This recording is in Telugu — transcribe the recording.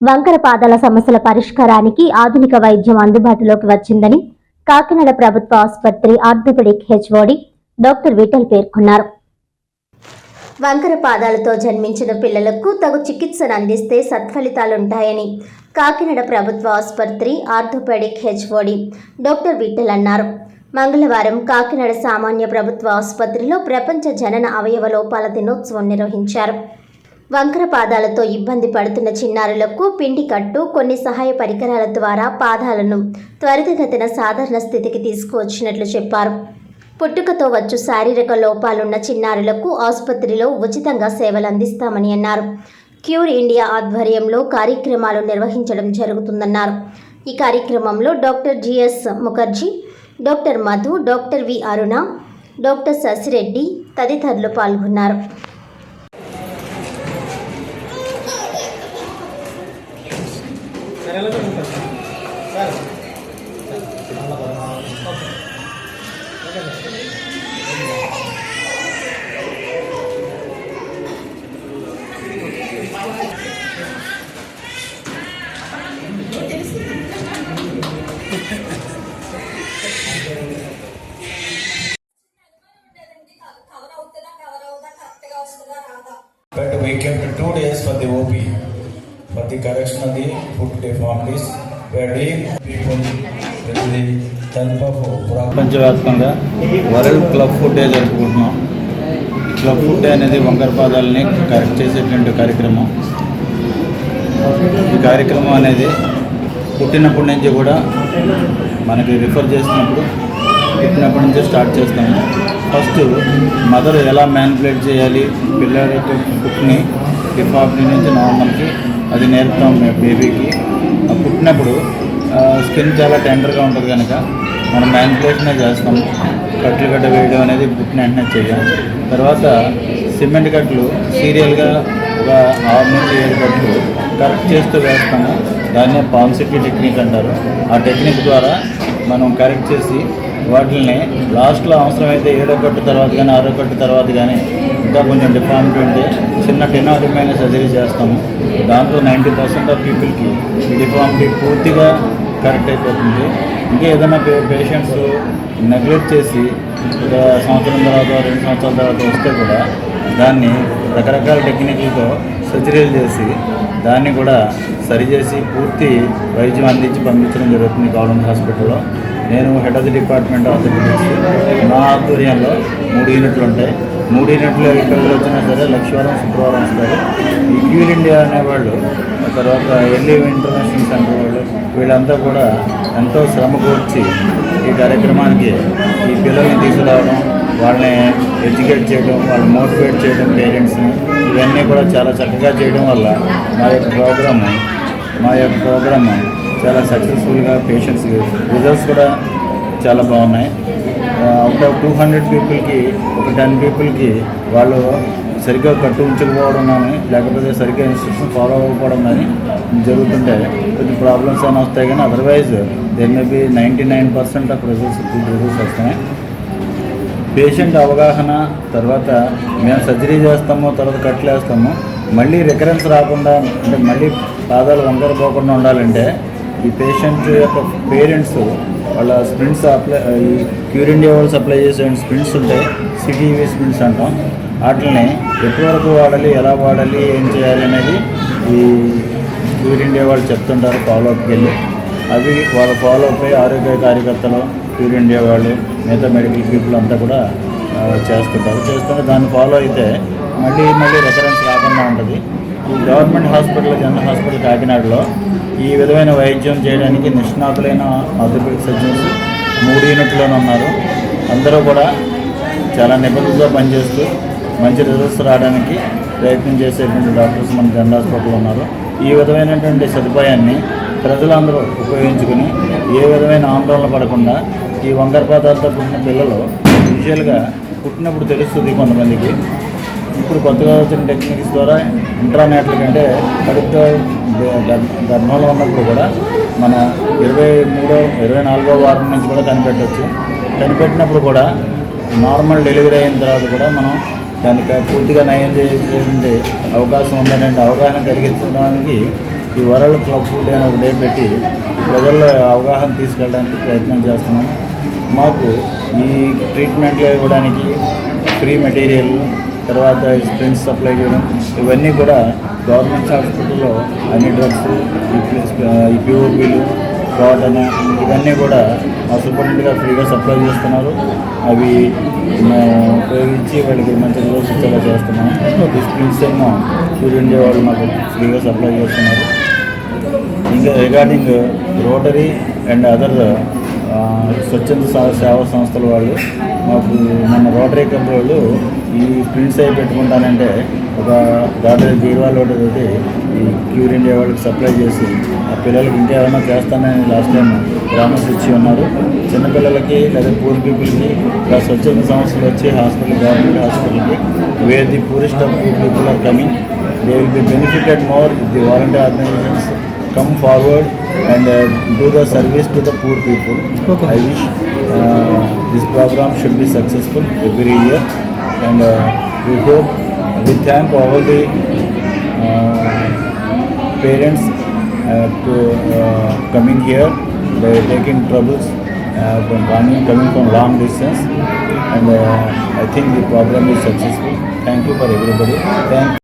వంకర పాదాల సమస్యల పరిష్కారానికి ఆధునిక వైద్యం అందుబాటులోకి వచ్చిందని కాకినాడ ప్రభుత్వ ఆసుపత్రి ఆర్థోపెడిక్ హెచ్ఓడి డాక్టర్ విఠల్ పేర్కొన్నారు. వంకర పాదాలతో జన్మించిన పిల్లలకు తగు చికిత్సను అందిస్తే సత్ఫలితాలుంటాయని కాకినాడ ప్రభుత్వ ఆసుపత్రి ఆర్థోపెడిక్ హెచ్ఓడి డాక్టర్ విఠల్ అన్నారు. మంగళవారం కాకినాడ సామాన్య ప్రభుత్వ ఆసుపత్రిలో ప్రపంచ జనన అవయవ లోపాల దినోత్సవం నిర్వహించారు. వంకర పాదాలతో ఇబ్బంది పడుతున్న చిన్నారులకు పిండి కట్టు, కొన్ని సహాయ పరికరాల ద్వారా పాదాలను త్వరితగతిన సాధారణ స్థితికి తీసుకువచ్చినట్లు చెప్పారు. పుట్టుకతో వచ్చు శారీరక లోపాలున్న చిన్నారులకు ఆసుపత్రిలో ఉచితంగా సేవలు అందిస్తామని అన్నారు. క్యూర్ ఇండియా ఆధ్వర్యంలో కార్యక్రమాలు నిర్వహించడం జరుగుతుందన్నారు. ఈ కార్యక్రమంలో doctor GS Mukherjee, doctor Madhu, doctor V Aruna, doctor Sasireddy తదితరులు పాల్గొన్నారు. But we kept 2 days for the OP, for the correction of the foot deformities, where we people with the help of ప్రపంచవ్యాప్తంగా వరల్డ్ క్లబ్ ఫుట్ డే జరుపుకుంటున్నాం. ఈ క్లబ్ ఫుట్ డే అనేది వంకర పాదాలని కరెక్ట్ చేసేటువంటి కార్యక్రమం. ఈ కార్యక్రమం అనేది పుట్టినప్పటి నుంచి కూడా మనకి రిఫర్ చేసినప్పుడు పుట్టినప్పటి నుంచి స్టార్ట్ చేస్తాము. ఫస్ట్ మదర్ ఎలా మ్యానిపులేట్ చేయాలి పిల్లల ఫుట్ని డిఫార్మిటీ నుంచి నార్మల్కి అది నేర్పుతాం బేబీకి. పుట్టినప్పుడు స్కిన్ చాలా టెండర్గా ఉంటుంది కనుక మనం మ్యానిపులేషనే చేస్తాము. కట్లు గడ్డ వేయడం అనేది పుట్టిన వెంటనే చేయాలి. తర్వాత సిమెంట్ కట్లు సీరియల్గా ఒక 6 నుంచి 7 కట్లు కరెక్ట్ చేస్తూ వేస్తాము. దాన్నే పాల్సిటీ టెక్నిక్ అంటారు. ఆ టెక్నిక్ ద్వారా మనం కరెక్ట్ చేసి వాటిని లాస్ట్లో అవసరమైతే 7వ కట్టు తర్వాత కానీ 6వ కట్టు తర్వాత కానీ ఇంకా కొంచెం డిఫార్మిటీ ఉంటే చిన్న టెనారిమైన సర్జరీ చేస్తాము. దాంతో 90% ఆఫ్ పీపుల్కి ఈ డిఫార్మిటీ పూర్తిగా కరెక్ట్ అయిపోతుంది. ఇంకా ఏదైనా పేషెంట్స్ నెగ్లెక్ట్ చేసి ఒక సంవత్సరం తర్వాత 2 సంవత్సరాల తర్వాత వస్తే కూడా దాన్ని రకరకాల టెక్నిక్లతో సర్జరీలు చేసి దాన్ని కూడా సరిచేసి పూర్తి వైద్యం అందించి పంపించడం జరుగుతుంది గవర్నమెంట్ హాస్పిటల్లో. నేను head of the department orthopaedics. నా ఆధ్వర్యంలో 3 యూనిట్లు ఉంటాయి. 3 యూనిట్లు ఏ పిల్లలు వచ్చినా సరే లక్షవారం శుక్రవారం వస్తారు. ఈ క్యూర్ ఇండియా అనేవాళ్ళు, తర్వాత ఎర్లీ ఇంటర్నేషనల్ సెంటర్ వాళ్ళు, వీళ్ళంతా కూడా ఎంతో శ్రమ కూర్చి ఈ కార్యక్రమానికి ఈ పిల్లల్ని తీసుకురావడం, వాళ్ళని ఎడ్యుకేట్ చేయడం, వాళ్ళని మోటివేట్ చేయడం, పేరెంట్స్ని ఇవన్నీ కూడా చాలా చక్కగా చేయడం వల్ల మా యొక్క ప్రోగ్రామ్ చాలా సక్సెస్ఫుల్గా పేషెంట్స్ రిజల్ట్స్ కూడా చాలా బాగున్నాయి. అవుట్ ఆఫ్ 200 పీపుల్కి ఒక 10 పీపుల్కి వాళ్ళు సరిగ్గా కట్టు ఉంచకపోవడం కానీ లేకపోతే సరిగ్గా ఇన్స్ట్రక్షన్ ఫాలో అవ్వకపోవడం కానీ జరుగుతుంటే కొన్ని ప్రాబ్లమ్స్ అయినా వస్తాయి. కానీ otherwise there may be 99% of results వస్తాయి. పేషెంట్ అవగాహన, తర్వాత మేము సర్జరీ చేస్తాము, తర్వాత కట్లు వేస్తాము, మళ్ళీ రికరెన్స్ రాకుండా అంటే మళ్ళీ పాదాలు వంకర పోకుండా ఉండాలంటే ఈ పేషెంట్ యొక్క పేరెంట్స్ వాళ్ళ స్ప్రింట్స్ ఈ క్యూర్ ఇండియా వాళ్ళు సప్లై చేసే స్ప్రింట్స్ ఉంటాయి, సిటీవీ స్ప్రింట్స్ అంటాం. వాటిని ఎప్పటివరకు వాడాలి, ఎలా వాడాలి, ఏం చేయాలి అనేది ఈ క్యూర్ ఇండియా వాళ్ళు చెప్తుంటారు ఫాలోఅప్కి వెళ్ళి. అవి వాళ్ళ ఫాలోఅప్ అయ్యి ఆరోగ్య కార్యకర్తలు, క్యూర్ ఇండియా వాళ్ళు, మిగతా మెడికల్ పీపుల్ అంతా కూడా చేస్తుంటే దాన్ని ఫాలో అయితే మళ్ళీ రిఫరెన్స్ రాకుండా ఉంటుంది. ఈ గవర్నమెంట్ హాస్పిటల్, జనరల్ హాస్పిటల్ కాకినాడలో ఈ విధమైన వైద్యం చేయడానికి నిష్ణాతులైన ఆర్థోపెడిక్ సర్జన్స్ 3 యూనిట్లోనే ఉన్నారు. అందరూ కూడా చాలా నిబద్ధతతో పనిచేస్తూ మంచి రిజల్ట్స్ రావడానికి ప్రయత్నం చేసేటువంటి డాక్టర్స్ మన జనరల్ హాస్పిటల్లో ఉన్నారు. ఈ విధమైనటువంటి సదుపాయాన్ని ప్రజలందరూ ఉపయోగించుకుని ఏ విధమైన ఆందోళన పడకుండా ఈ వంకర పాదాలతో పుట్టిన పిల్లలు యూజువల్గా పుట్టినప్పుడు తెలుస్తుంది కొంతమందికి. ఇప్పుడు కొత్తగా వచ్చిన టెక్నిక్స్ ద్వారా ఇంట్రానేట్ల కంటే కడుపుతో గర్భంలో ఉన్నప్పుడు కూడా మన 23వ 24వ వారం నుంచి కూడా కనిపెట్టినప్పుడు కూడా నార్మల్ డెలివరీ అయిన తర్వాత కూడా మనం దానికి పూర్తిగా నయం చేసే అవకాశం ఉందనే అవగాహన కలిగించడానికి ఈ వరల్డ్ క్లబ్ ఫుడ్ అని ఒక డే పెట్టి ప్రజల్లో అవగాహన తీసుకెళ్ళడానికి ప్రయత్నం చేస్తున్నాం. మాకు ఈ ట్రీట్మెంట్లో ఇవ్వడానికి ఫ్రీ మెటీరియల్, తర్వాత స్ప్రింట్స్ సప్లై చేయడం, ఇవన్నీ కూడా గవర్నమెంట్ హాస్పిటల్లో అన్ని డ్రగ్స్, ఈ పిఓపీలు, కాటన్, ఇవన్నీ కూడా మా సూపరింటెండెంట్ గారు ఫ్రీగా సప్లై చేస్తున్నారు. అవి మేము ఉపయోగించి వాళ్ళకి మంచి రిజల్ట్స్ ఇచ్చేలా చేస్తున్నాం. ఈ స్ప్రింట్స్ ఏమో సూర్యుండే వాళ్ళు మాకు ఫ్రీగా సప్లై చేస్తున్నారు. ఇంకా రిగార్డింగ్ రోటరీ అండ్ అదర్ స్వచ్ఛంద సేవా సంస్థల వాళ్ళు మాకు మన రోటరీ క్లబ్ వాళ్ళు ఈ ప్రింట్స్ అవి పెట్టుకుంటానంటే ఒక దాదాపు బీరువాలో ఒకటి ఈ క్యూర్ ఇండియా వాళ్ళకి సప్లై చేసి ఆ పిల్లలకి ఇంకేమైనా చేస్తానని లాస్ట్ టైం ప్రామిస్ ఇచ్చి ఉన్నారు. చిన్నపిల్లలకి లేదా పూర్ పీపుల్కి ఇలా స్వచ్ఛంద సంస్థలు వచ్చి హాస్పిటల్, గవర్నమెంట్ హాస్పిటల్కి where the purest of poor people are coming, they will be benefited more if the volunteer organisations come forward and do the service to the poor people. Okay. I wish this program should be successful every year, and we hope, we thank all the parents to coming here by taking troubles coming from long distance, and I think the program is successful. Thank you for everybody. Thank